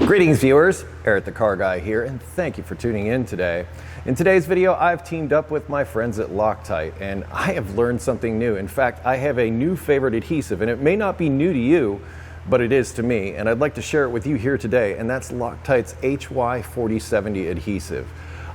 Greetings viewers, Eric the Car Guy here, and thank you for tuning in today. In today's video, I've teamed up with my friends at LOCTITE, and I have learned something new. In fact, I have a new favorite adhesive, and it may not be new to you, but it is to me, and I'd like to share it with you here today, and that's LOCTITE's HY4070 adhesive.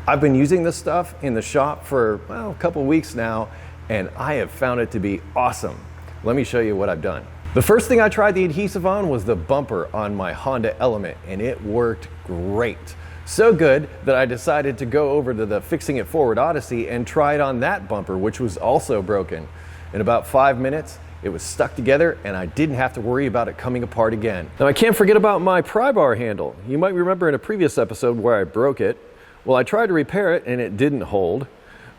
I've been using this stuff in the shop for, well, a couple weeks now, and I have found it to be awesome. Let me show you what I've done. The first thing I tried the adhesive on was the bumper on my Honda Element, and it worked great. So good that I decided to go over to the Fixing It Forward Odyssey and try it on that bumper, which was also broken. In about 5 minutes, it was stuck together and I didn't have to worry about it coming apart again. Now I can't forget about my Pry Bar handle. You might remember in a previous episode where I broke it. Well, I tried to repair it and it didn't hold.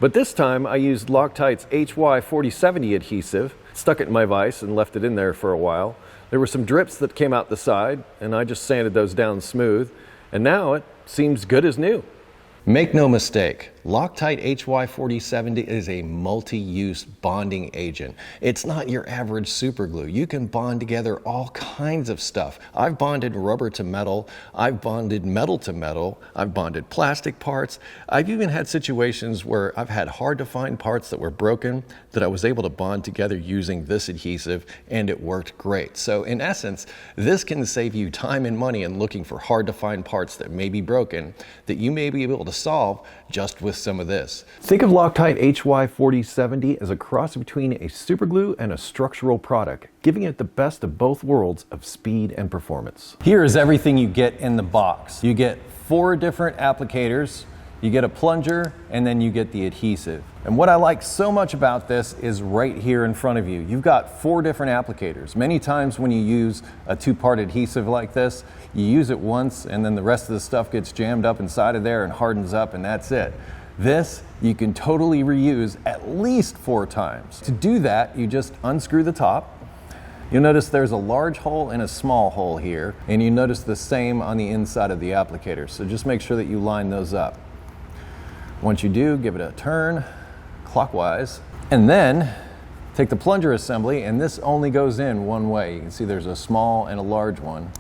But this time I used LOCTITE's HY4070 adhesive, stuck it in my vise and left it in there for a while. There were some drips that came out the side and I just sanded those down smooth, and now it seems good as new. Make no mistake, LOCTITE HY4070 is a multi-use bonding agent. It's not your average super glue. You can bond together all kinds of stuff. I've bonded rubber to metal, I've bonded metal to metal, I've bonded plastic parts. I've even had situations where I've had hard to find parts that were broken that I was able to bond together using this adhesive, and it worked great. So in essence, this can save you time and money in looking for hard to find parts that may be broken that you may be able to solve just with some of this. Think of LOCTITE HY4070 as a cross between a superglue and a structural product, giving it the best of both worlds of speed and performance. Here is everything you get in the box. You get 4 different applicators, you get a plunger, and then you get the adhesive. And what I like so much about this is right here in front of you. You've got 4 different applicators. Many times when you use a 2-part adhesive like this, you use it once and then the rest of the stuff gets jammed up inside of there and hardens up and that's it. This you can totally reuse at least 4 times. To do that, you just unscrew the top. You'll notice there's a large hole and a small hole here, and you notice the same on the inside of the applicator. So just make sure that you line those up. Once you do, give it a turn clockwise, and then take the plunger assembly, and this only goes in one way. You can see there's a small and a large one.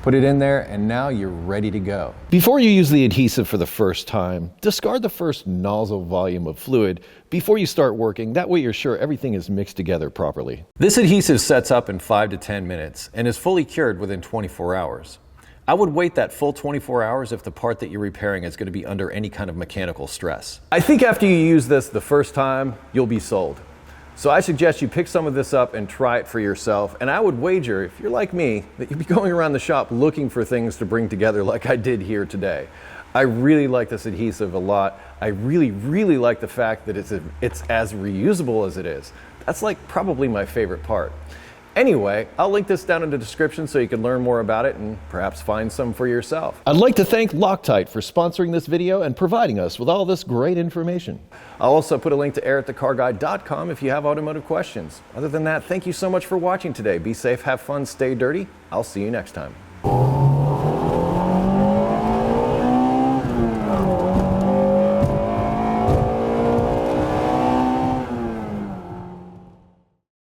Put it in there, and now you're ready to go. Before you use the adhesive for the first time, discard the first nozzle volume of fluid before you start working. That way you're sure everything is mixed together properly. This adhesive sets up in 5 to 10 minutes and is fully cured within 24 hours. I would wait that full 24 hours if the part that you're repairing is going to be under any kind of mechanical stress. I think after you use this the first time, you'll be sold. So I suggest you pick some of this up and try it for yourself. And I would wager, if you're like me, that you'll be going around the shop looking for things to bring together like I did here today. I really like this adhesive a lot. I really like the fact that it's as reusable as it is. That's like probably my favorite part. Anyway, I'll link this down in the description so you can learn more about it and perhaps find some for yourself. I'd like to thank LOCTITE for sponsoring this video and providing us with all this great information. I'll also put a link to EricTheCarGuy.com if you have automotive questions. Other than that, thank you so much for watching today. Be safe, have fun, stay dirty. I'll see you next time.